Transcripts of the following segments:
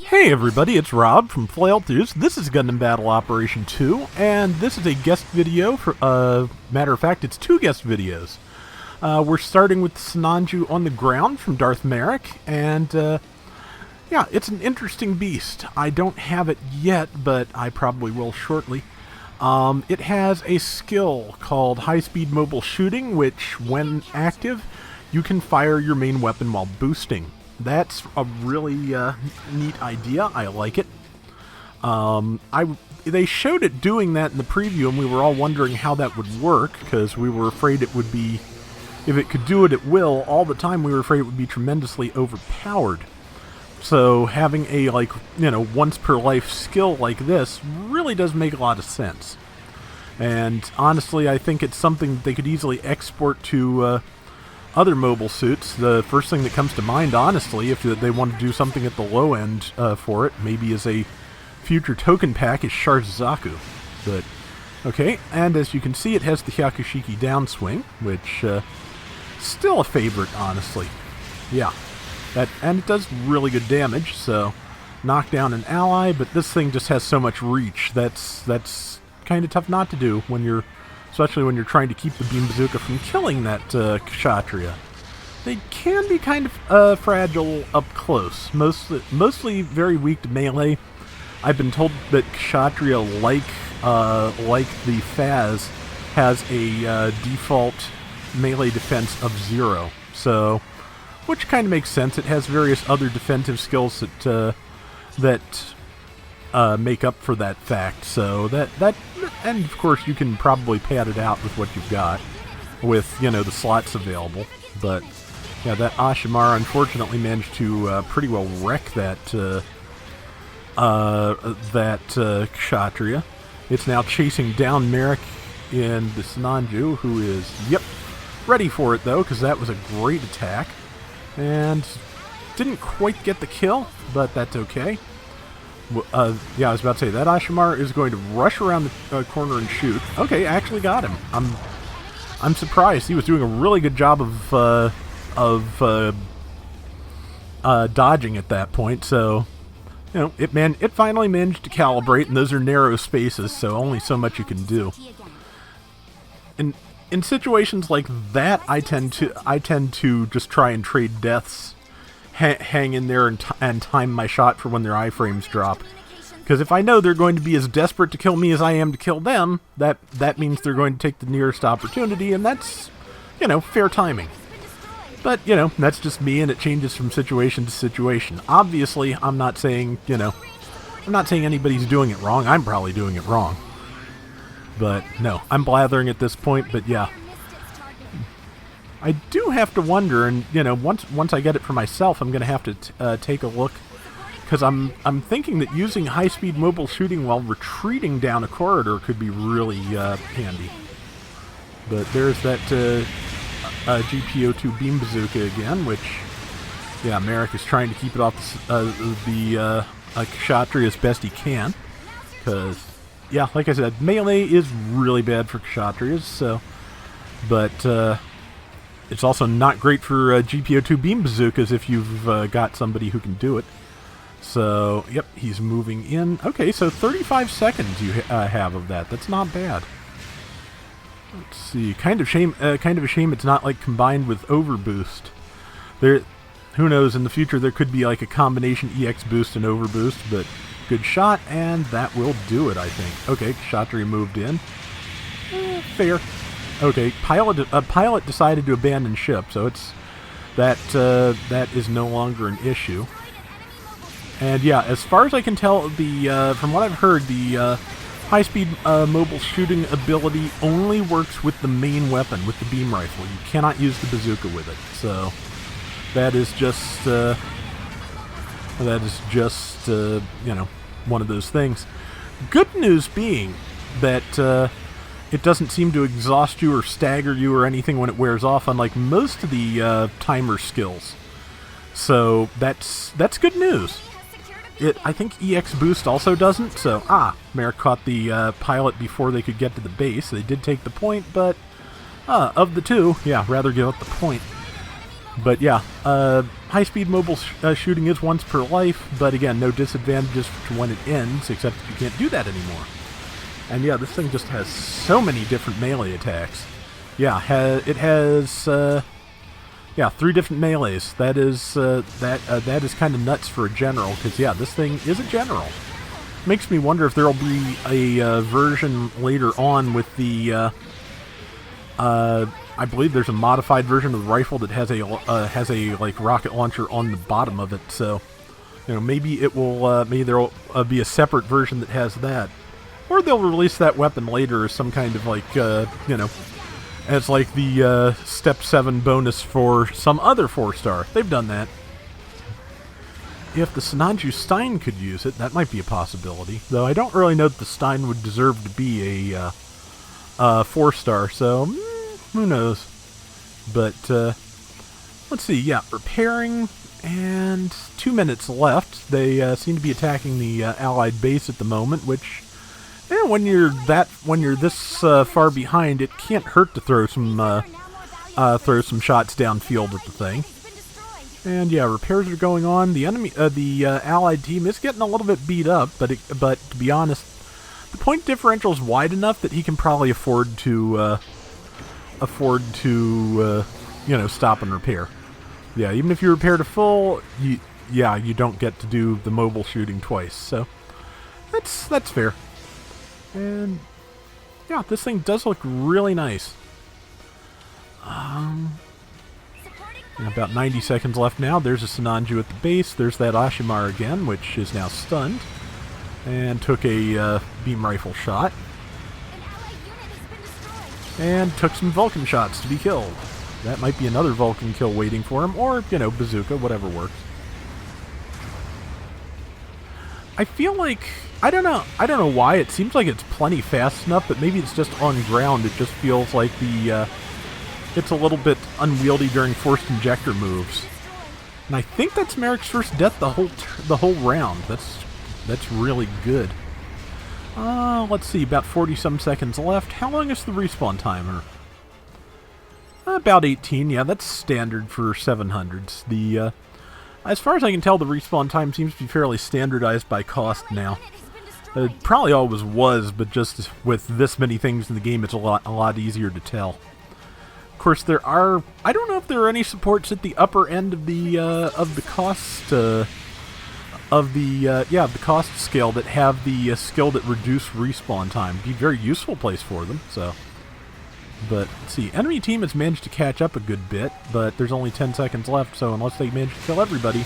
Hey everybody, it's Rob from Flailthroughs. This is Gundam Battle Operation 2, and this is a guest video for, matter of fact, it's two guest videos. We're starting with Sinanju On Ground from Darth Marik, and, yeah, it's an interesting beast. I don't have it yet, but I probably will shortly. It has a skill called high-speed mobile shooting, which, when active, you can fire your main weapon while boosting. That's a really neat idea. I like it. They showed it doing that in the preview, and we were all wondering how that would work, because we were afraid it would be, if it could do it at will all the time, we were afraid it would be tremendously overpowered. So having a, like, you know, once per life skill like this really does make a lot of sense. And honestly, I think it's something that they could easily export to other mobile suits. The first thing that comes to mind, honestly, if they want to do something at the low end for it, maybe as a future token pack, is Zaku. But, okay, and as you can see, it has the Hyakushiki downswing, which, still a favorite, honestly. Yeah, and it does really good damage, so knock down an ally, but this thing just has so much reach, that's kind of tough not to do when you're especially when you're trying to keep the beam bazooka from killing that Kshatriya. They can be kind of fragile up close, mostly very weak to melee. I've been told that Kshatriya, like the Phaz, has a default melee defense of 0, so which kind of makes sense. It has various other defensive skills that make up for that fact, so and of course you can probably pad it out with what you've got, with, you know, the slots available. But yeah, that Ashimara unfortunately managed to pretty well wreck that Kshatriya. It's now chasing down Marik in the Sinanju, who is, yep, ready for it though, because that was a great attack, and didn't quite get the kill, but that's okay. Yeah, I was about to say, that Ashimara is going to rush around the corner and shoot. Okay, actually got him. I'm surprised. He was doing a really good job of dodging at that point, so, you know, it finally managed to calibrate, and those are narrow spaces, so only so much you can do. In situations like that, I tend to just try and trade deaths, hang in there and time my shot for when their iframes drop. Because if I know they're going to be as desperate to kill me as I am to kill them, that means they're going to take the nearest opportunity, and that's, you know, fair timing. But, you know, that's just me, and it changes from situation to situation. Obviously, I'm not saying, you know, I'm not saying anybody's doing it wrong. I'm probably doing it wrong. But, no, I'm blathering at this point, but yeah. I do have to wonder, and, you know, once I get it for myself, I'm going to have to take a look, because I'm thinking that using high-speed mobile shooting while retreating down a corridor could be really handy. But there's that GPO2 beam bazooka again, which, yeah, Marik is trying to keep it off the Kshatriya as best he can, because, yeah, like I said, melee is really bad for Kshatriyas, so, but, it's also not great for GPO2 beam bazookas if you've got somebody who can do it. So, yep, he's moving in. Okay, so 35 seconds you have of that. That's not bad. Let's see. Kind of a shame it's not, like, combined with overboost. Who knows, in the future there could be like a combination EX boost and overboost, but good shot, and that will do it, I think. Okay, Kshatriya moved in. Fair. Okay, pilot decided to abandon ship, so it's that is no longer an issue. And yeah, as far as I can tell, from what I've heard, the high-speed mobile shooting ability only works with the main weapon, with the beam rifle. You cannot use the bazooka with it. So that is just you know, one of those things. Good news being that it doesn't seem to exhaust you or stagger you or anything when it wears off, unlike most of the timer skills. So that's good news. I think EX Boost also doesn't, so, Marik caught the pilot before they could get to the base. They did take the point, but of the two, yeah, rather give up the point. But yeah, high-speed mobile shooting is once per life, but again, no disadvantages to when it ends, except you can't do that anymore. And yeah, this thing just has so many different melee attacks. Yeah, it has 3 different melees. That is that is kind of nuts for a general, because yeah, this thing is a general. Makes me wonder if there'll be a version later on with the I believe there's a modified version of the rifle that has a like rocket launcher on the bottom of it. So, you know, maybe it will maybe there'll be a separate version that has that, or they'll release that weapon later as some kind of like you know, as like the Step 7 bonus for some other 4-star. They've done that. If the Sinanju Stein could use it, that might be a possibility. Though I don't really know that the Stein would deserve to be a 4-star, so who knows. But let's see. Yeah, repairing, and 2 minutes left. They seem to be attacking the Allied base at the moment, which, yeah, when you're this far behind, it can't hurt to throw some shots downfield at the thing. And yeah, repairs are going on. The enemy, the Allied team is getting a little bit beat up, but to be honest, the point differential is wide enough that he can probably afford to you know, stop and repair. Yeah, even if you repair to full, you don't get to do the mobile shooting twice. So that's fair. And yeah, this thing does look really nice. About 90 seconds left now. There's a Sinanju at the base. There's that Ashimar again, which is now stunned, and took a beam rifle shot. And took some Vulcan shots to be killed. That might be another Vulcan kill waiting for him, or, you know, bazooka, whatever works. I feel like, I don't know why, it seems like it's plenty fast enough, but maybe it's just on ground. It just feels like it's a little bit unwieldy during forced injector moves. And I think that's Marik's first death the whole round. That's really good. Let's see, about 40-some seconds left. How long is the respawn timer? About 18, yeah, that's standard for 700s. The, as far as I can tell, the respawn time seems to be fairly standardized by cost now. It probably always was, but just with this many things in the game, it's a lot easier to tell. Of course, there are, I don't know if there are any supports at the upper end of the cost, of the cost scale that have the skill that reduce respawn time. Be a very useful place for them, so. But, let's see, enemy team has managed to catch up a good bit, but there's only 10 seconds left, so unless they manage to kill everybody.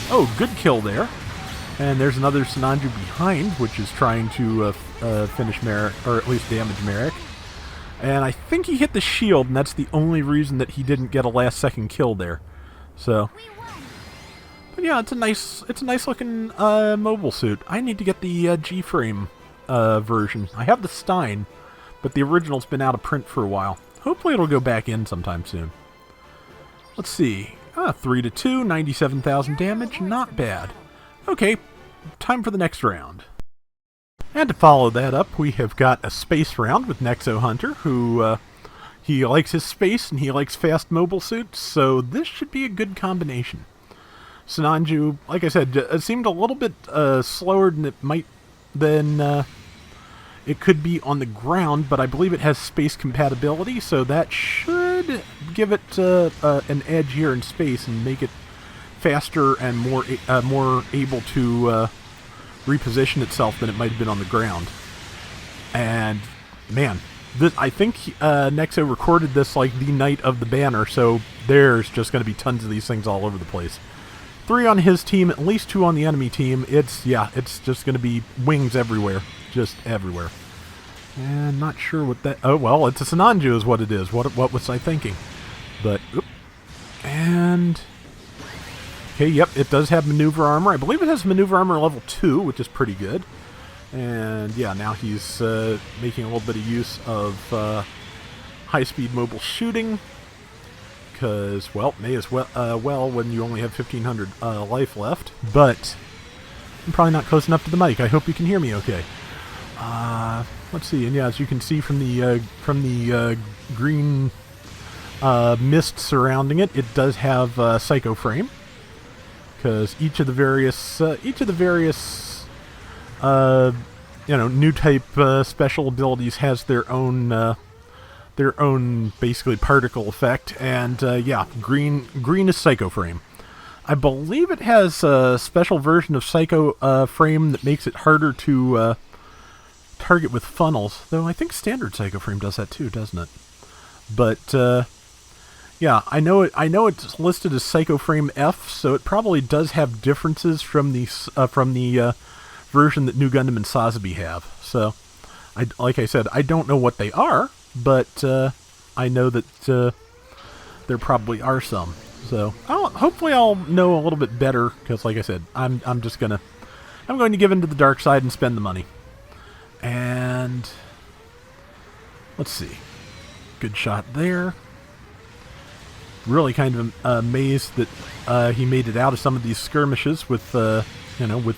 Oh, good kill there. And there's another Sinanju behind, which is trying to finish Marik, or at least damage Marik. And I think he hit the shield, and that's the only reason that he didn't get a last-second kill there. So, but yeah, it's a nice looking mobile suit. I need to get the G-frame version. I have the Stein, but the original's been out of print for a while. Hopefully it'll go back in sometime soon. Let's see. 3-2, 97,000 damage. Not bad. Okay, time for the next round. And to follow that up, we have got a space round with Nexo-Hunter, who, he likes his space and he likes fast mobile suits, so this should be a good combination. Sinanju, like I said, seemed a little bit slower than it could be on the ground, but I believe it has space compatibility, so that should give it an edge here in space and make it faster and more able to reposition itself than it might have been on the ground. And man, I think Nexo recorded this like the night of the banner, so there's just going to be tons of these things all over the place. 3 on his team, at least 2 on the enemy team. It's just going to be wings everywhere, just everywhere. And not sure what that. Oh well, it's a Sinanju is what it is. What was I thinking? But and. Okay, yep, it does have maneuver armor. I believe it has maneuver armor level 2, which is pretty good. And yeah, now he's making a little bit of use of high-speed mobile shooting. Because, well, may as well when you only have 1,500 life left. But I'm probably not close enough to the mic. I hope you can hear me okay. Let's see, and yeah, as you can see from the green mist surrounding it. It does have Psycho Frame, because each of the various new type special abilities has their own basically particle effect. And yeah, green is Psycho Frame. I believe it has a special version of Psycho Frame that makes it harder to target with funnels, though I think standard Psycho Frame does that too, doesn't it? But yeah, I know it's listed as Psycho Frame F, so it probably does have differences from the version that New Gundam and Sazabi have. So, like I said, I don't know what they are, but I know that there probably are some. So hopefully I'll know a little bit better, because like I said, I'm going to give in to the dark side and spend the money. And let's see, good shot there. Really kind of amazed that he made it out of some of these skirmishes with with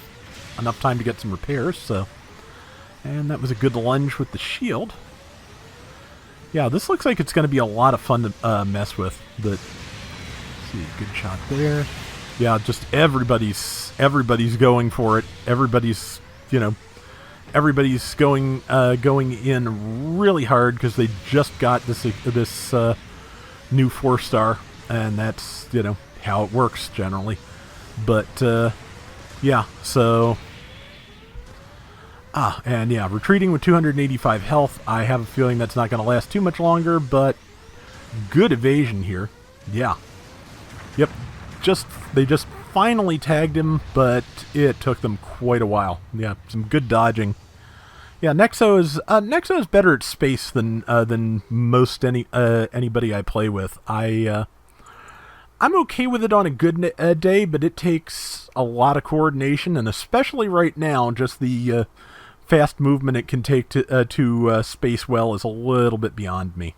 enough time to get some repairs. So, and that was a good lunge with the shield. Yeah, this looks like it's going to be a lot of fun to mess with. But let's see, good shot there. Yeah, just everybody's going for it. Everybody's going in really hard, because they just got this new 4-star, and that's how it works generally. But yeah, so and yeah, retreating with 285 health. I have a feeling that's not going to last too much longer, but good evasion here. Yeah, yep, they just finally tagged him, but it took them quite a while. Yeah, some good dodging. Yeah, Nexo is better at space than most anybody I play with. I'm okay with it on a good day, but it takes a lot of coordination, and especially right now, just the fast movement it can take to space well is a little bit beyond me.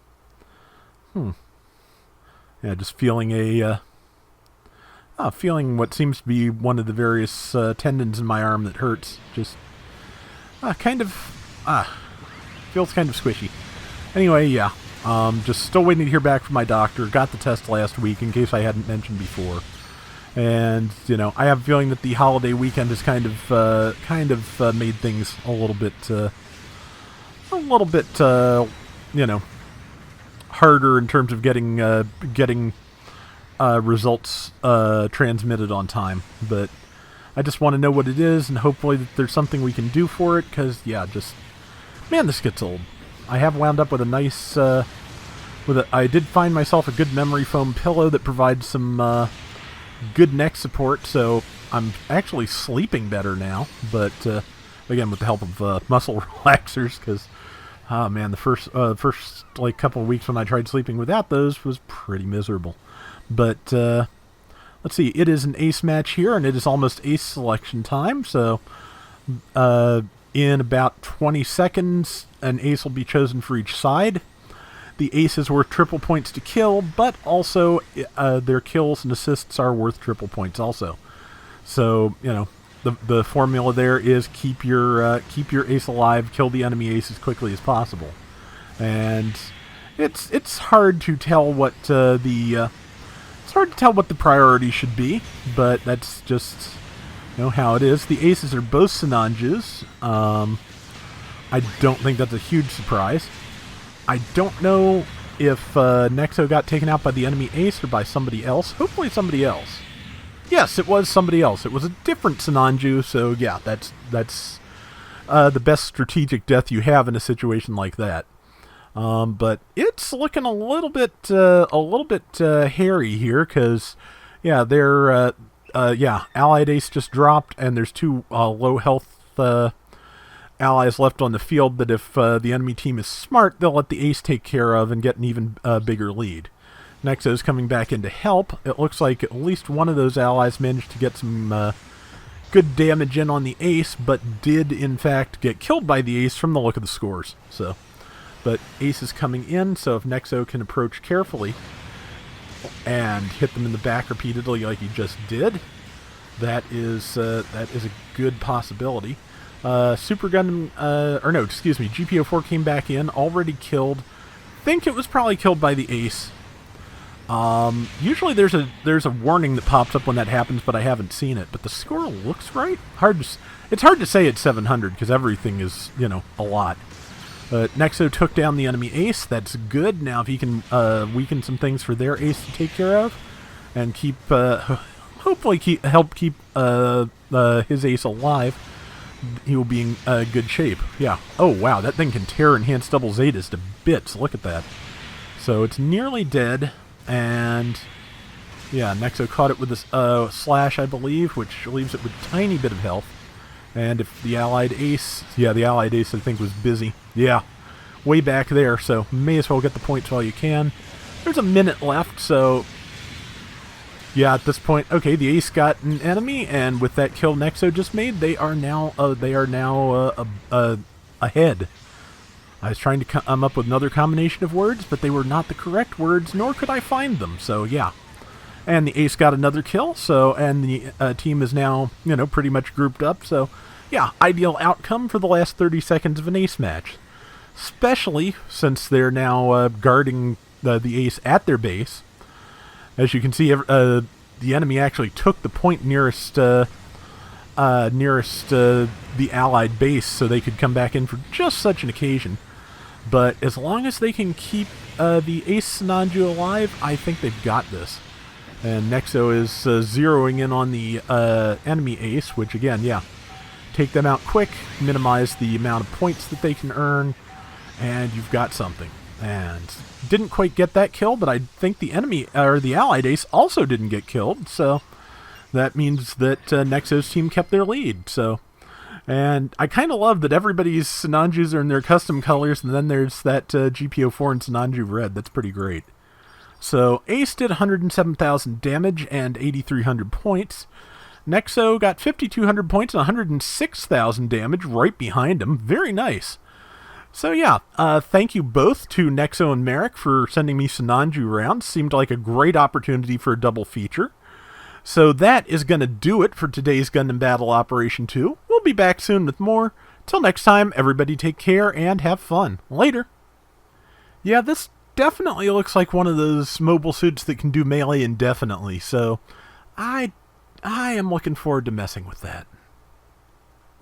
Yeah, just feeling feeling what seems to be one of the various tendons in my arm that hurts. Just feels kind of squishy. Anyway, yeah, just still waiting to hear back from my doctor. Got the test last week, in case I hadn't mentioned before. And I have a feeling that the holiday weekend has kind of made things a little bit harder in terms of getting results transmitted on time. But I just want to know what it is, and hopefully that there's something we can do for it, because yeah, man, this gets old. I have wound up with a nice I did find myself a good memory foam pillow that provides some good neck support, so I'm actually sleeping better now. But again, with the help of muscle relaxers, because man, the first like couple of weeks when I tried sleeping without those was pretty miserable. But let's see, it is an ace match here, and it is almost ace selection time. So in about 20 seconds, an ace will be chosen for each side. The ace is worth triple points to kill, but also their kills and assists are worth triple points also. So the formula there is keep your ace alive, kill the enemy ace as quickly as possible. And it's hard to tell what it's hard to tell what the priority should be, but that's just how it is. The aces are both Sinanjus. I don't think that's a huge surprise. I don't know if Nexo got taken out by the enemy ace or by somebody else. Hopefully somebody else. Yes, it was somebody else. It was a different Sinanju, so yeah, that's the best strategic death you have in a situation like that. But it's looking a little bit hairy here, because yeah, they're allied ace just dropped, and there's two low health allies left on the field that if the enemy team is smart, they'll let the ace take care of and get an even bigger lead. Nexo's coming back in to help. It looks like at least one of those allies managed to get some good damage in on the ace, but did in fact get killed by the ace from the look of the scores. So, but ace is coming in, so if Nexo can approach carefully and hit them in the back repeatedly like he just did, that is a good possibility. Super Gundam, GPO4 came back in, already killed. Think it was probably killed by the ace. Usually there's a warning that pops up when that happens, but I haven't seen it. But the score looks right. It's hard to say it's 700 because everything is, a lot. Nexo took down the enemy ace. That's good. Now if he can weaken some things for their ace to take care of, and hopefully help keep his ace alive, he will be in good shape. Yeah. Oh wow, that thing can tear Enhanced Double Zetas to bits. Look at that. So it's nearly dead, and yeah, Nexo caught it with this slash, I believe, which leaves it with a tiny bit of health. And if the allied ace, the allied ace I think was busy. Yeah, way back there, so may as well get the points while you can. There's a minute left, so yeah, at this point, okay, the ace got an enemy, and with that kill Nexo just made, they are now ahead. I was trying to come up with another combination of words, but they were not the correct words, nor could I find them. So yeah, and the ace got another kill. So and the team is now pretty much grouped up. So yeah, ideal outcome for the last 30 seconds of an ace match, especially since they're now guarding the ace at their base. As you can see, the enemy actually took the point nearest the allied base, so they could come back in for just such an occasion. But as long as they can keep the ace Sinanju alive, I think they've got this. And Nexo is zeroing in on the enemy ace, which again, yeah, take them out quick, minimize the amount of points that they can earn, and you've got something. And didn't quite get that kill, but I think the enemy, or the allied ace, also didn't get killed, so that means that Nexo's team kept their lead. So, and I kind of love that everybody's Sinanjus are in their custom colors, and then there's that GPO4 and Sinanju red. That's pretty great. So ace did 107,000 damage and 8,300 points. Nexo got 5,200 points and 106,000 damage right behind him. Very nice. So yeah, thank you both to Nexo and Marik for sending me Sinanju rounds. Seemed like a great opportunity for a double feature. So that is going to do it for today's Gundam Battle Operation 2. We'll be back soon with more. Till next time, everybody take care and have fun. Later. Yeah, this definitely looks like one of those mobile suits that can do melee indefinitely, so I am looking forward to messing with that.